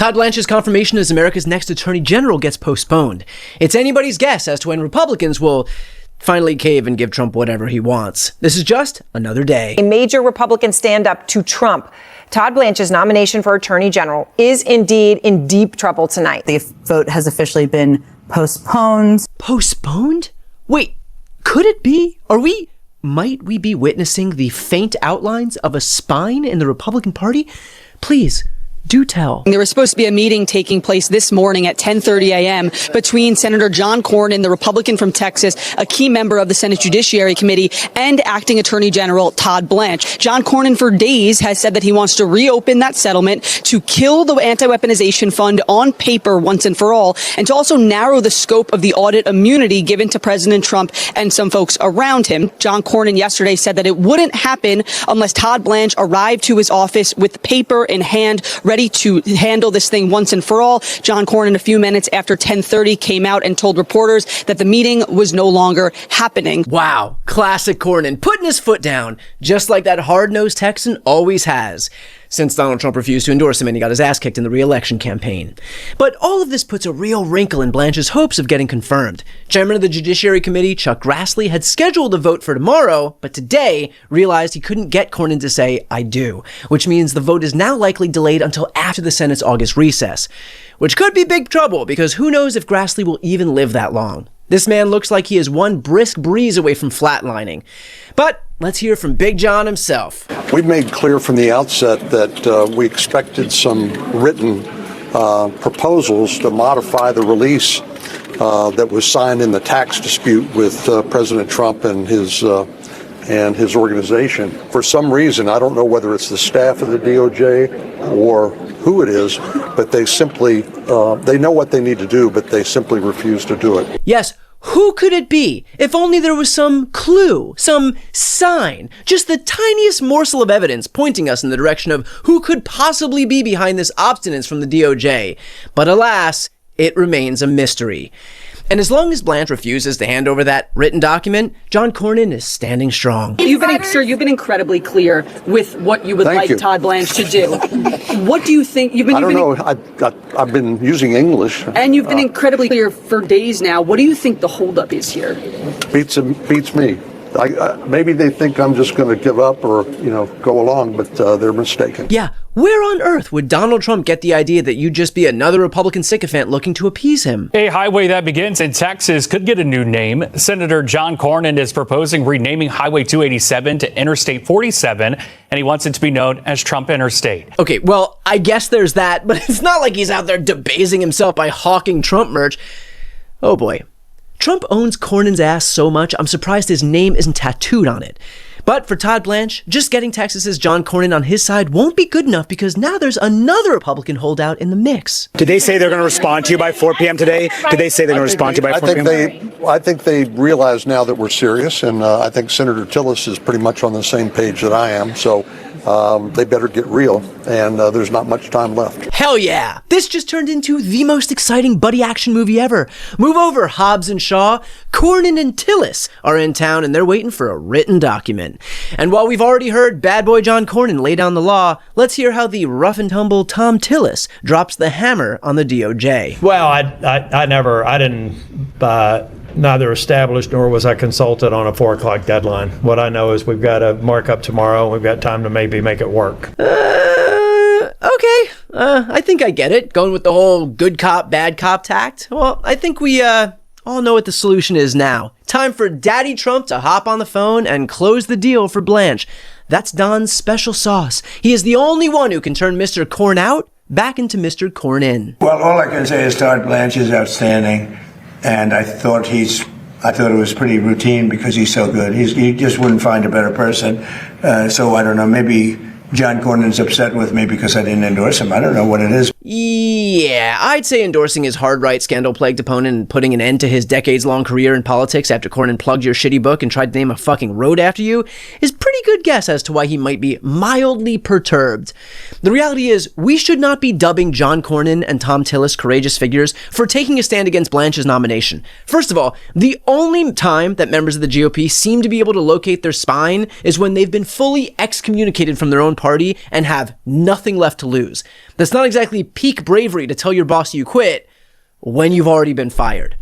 Todd Blanch's confirmation as America's next attorney general gets postponed. It's anybody's guess as to when Republicans will finally cave and give Trump whatever he wants. This is just another day. A major Republican stand-up to Trump. Todd Blanch's nomination for attorney general is indeed in deep trouble tonight. The vote has officially been postponed. Postponed? Wait, could it be? Might we be witnessing the faint outlines of a spine in the Republican Party? Please, do tell. There was supposed to be a meeting taking place this morning at 10:30 a.m. between Senator John Cornyn, the Republican from Texas, a key member of the Senate Judiciary Committee, and acting Attorney General Todd Blanch. John Cornyn for days has said that he wants to reopen that settlement to kill the anti-weaponization fund on paper once and for all, and to also narrow the scope of the audit immunity given to President Trump and some folks around him. John Cornyn yesterday said that it wouldn't happen unless Todd Blanch arrived to his office with paper in hand, ready to handle this thing once and for all. John Cornyn, a few minutes after 10:30, came out and told reporters that the meeting was no longer happening. Wow, classic Cornyn, putting his foot down, just like that hard-nosed Texan always has, since Donald Trump refused to endorse him and he got his ass kicked in the re-election campaign. But all of this puts a real wrinkle in Blanch's hopes of getting confirmed. Chairman of the Judiciary Committee, Chuck Grassley, had scheduled a vote for tomorrow, but today realized he couldn't get Cornyn to say, "I do," which means the vote is now likely delayed until after the Senate's August recess, which could be big trouble because who knows if Grassley will even live that long. This man looks like he is one brisk breeze away from flatlining. But let's hear from Big John himself. We've made clear from the outset that we expected some written proposals to modify the release that was signed in the tax dispute with President Trump and his organization. For some reason, I don't know whether it's the staff of the DOJ or who it is, but they simply, they know what they need to do, but they simply refuse to do it. Yes, who could it be? If only there was some clue, some sign, just the tiniest morsel of evidence pointing us in the direction of who could possibly be behind this obstinance from the DOJ. But alas, it remains a mystery. And as long as Blanch refuses to hand over that written document, John Cornyn is standing strong. You've been incredibly clear with what you would like Todd Blanch to do. What do you think? I don't know. I've been using English. And you've been incredibly clear for days now. What do you think the holdup is here? Beats me. Maybe they think I'm just going to give up or, go along, but they're mistaken. Yeah, where on earth would Donald Trump get the idea that you'd just be another Republican sycophant looking to appease him? A highway that begins in Texas could get a new name. Senator John Cornyn is proposing renaming Highway 287 to Interstate 47, and he wants it to be known as Trump Interstate. Okay, well, I guess there's that, but it's not like he's out there debasing himself by hawking Trump merch. Oh boy. Trump owns Cornyn's ass so much, I'm surprised his name isn't tattooed on it. But for Todd Blanch, just getting Texas's John Cornyn on his side won't be good enough because now there's another Republican holdout in the mix. Did they say they're going to respond to you by 4 p.m. today? Did they say they're going to respond to you by 4 p.m.? I think they realize now that we're serious, and I think Senator Tillis is pretty much on the same page that I am, so they better get real, and there's not much time left. Hell yeah! This just turned into the most exciting buddy action movie ever. Move over, Hobbs and Shaw. Cornyn and Tillis are in town, and they're waiting for a written document. And while we've already heard bad boy John Cornyn lay down the law, let's hear how the rough and tumble Thom Tillis drops the hammer on the DOJ. Well, I didn't neither established nor was I consulted on a 4 o'clock deadline. What I know is we've got to mark up tomorrow. We've got time to maybe make it work. Okay. I think I get it. Going with the whole good cop, bad cop tact. Well, I think we all know what the solution is now. Time for Daddy Trump to hop on the phone and close the deal for Blanch. That's Don's special sauce. He is the only one who can turn Mr. Corn out back into Mr. Corn in. Well, all I can say is Todd Blanch is outstanding. And I thought it was pretty routine because he's so good. He just wouldn't find a better person. So I don't know, maybe John Cornyn's upset with me because I didn't endorse him. I don't know what it is. Yeah, I'd say endorsing his hard-right, scandal-plagued opponent and putting an end to his decades-long career in politics after Cornyn plugged your shitty book and tried to name a fucking road after you is a pretty good guess as to why he might be mildly perturbed. The reality is, we should not be dubbing John Cornyn and Thom Tillis courageous figures for taking a stand against Blanch's nomination. First of all, the only time that members of the GOP seem to be able to locate their spine is when they've been fully excommunicated from their own party and have nothing left to lose. That's not exactly peak bravery to tell your boss you quit when you've already been fired.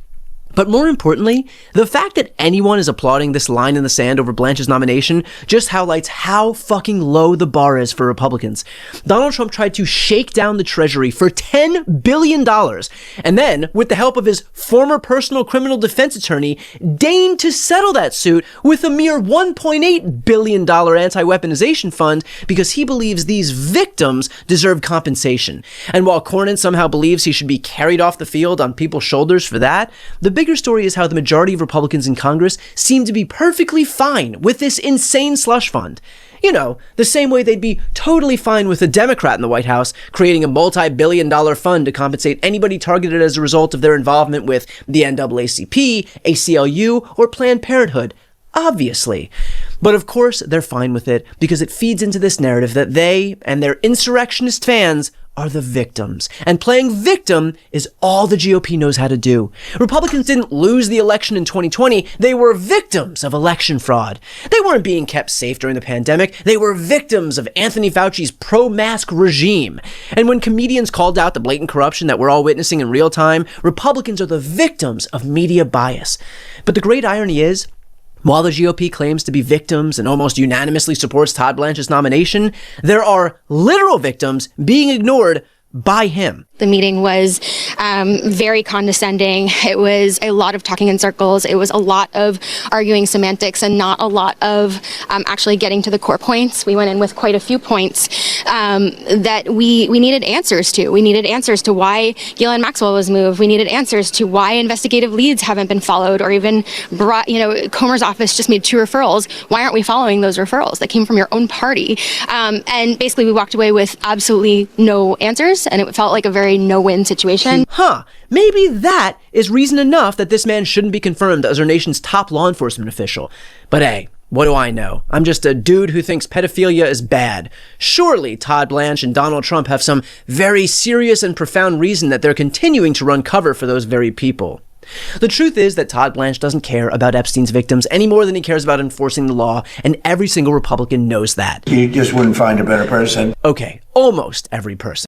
But more importantly, the fact that anyone is applauding this line in the sand over Blanch's nomination just highlights how fucking low the bar is for Republicans. Donald Trump tried to shake down the Treasury for $10 billion, and then, with the help of his former personal criminal defense attorney, deigned to settle that suit with a mere $1.8 billion anti-weaponization fund because he believes these victims deserve compensation. And while Cornyn somehow believes he should be carried off the field on people's shoulders for that, the bigger story is how the majority of Republicans in Congress seem to be perfectly fine with this insane slush fund. You know, the same way they'd be totally fine with a Democrat in the White House creating a multi-billion-dollar fund to compensate anybody targeted as a result of their involvement with the NAACP, ACLU, or Planned Parenthood. Obviously. But of course, they're fine with it because it feeds into this narrative that they and their insurrectionist fans are the victims. And playing victim is all the GOP knows how to do. Republicans didn't lose the election in 2020. They were victims of election fraud. They weren't being kept safe during the pandemic. They were victims of Anthony Fauci's pro-mask regime. And when comedians called out the blatant corruption that we're all witnessing in real time, Republicans are the victims of media bias. But the great irony is, while the GOP claims to be victims and almost unanimously supports Todd Blanch's nomination, there are literal victims being ignored by him. The meeting was very condescending. It was a lot of talking in circles. It was a lot of arguing semantics and not a lot of actually getting to the core points. We went in with quite a few points that we needed answers to. We needed answers to why Ghislaine Maxwell was moved. We needed answers to why investigative leads haven't been followed or even brought, Comer's office just made 2 referrals. Why aren't we following those referrals that came from your own party? And basically we walked away with absolutely no answers, and it felt like a very no-win situation. Maybe that is reason enough that this man shouldn't be confirmed as our nation's top law enforcement official. But hey, what do I know? I'm just a dude who thinks pedophilia is bad. Surely Todd Blanch and Donald Trump have some very serious and profound reason that they're continuing to run cover for those very people. The truth is that Todd Blanch doesn't care about Epstein's victims any more than he cares about enforcing the law, and every single Republican knows that. You just wouldn't find a better person. Okay, almost every person.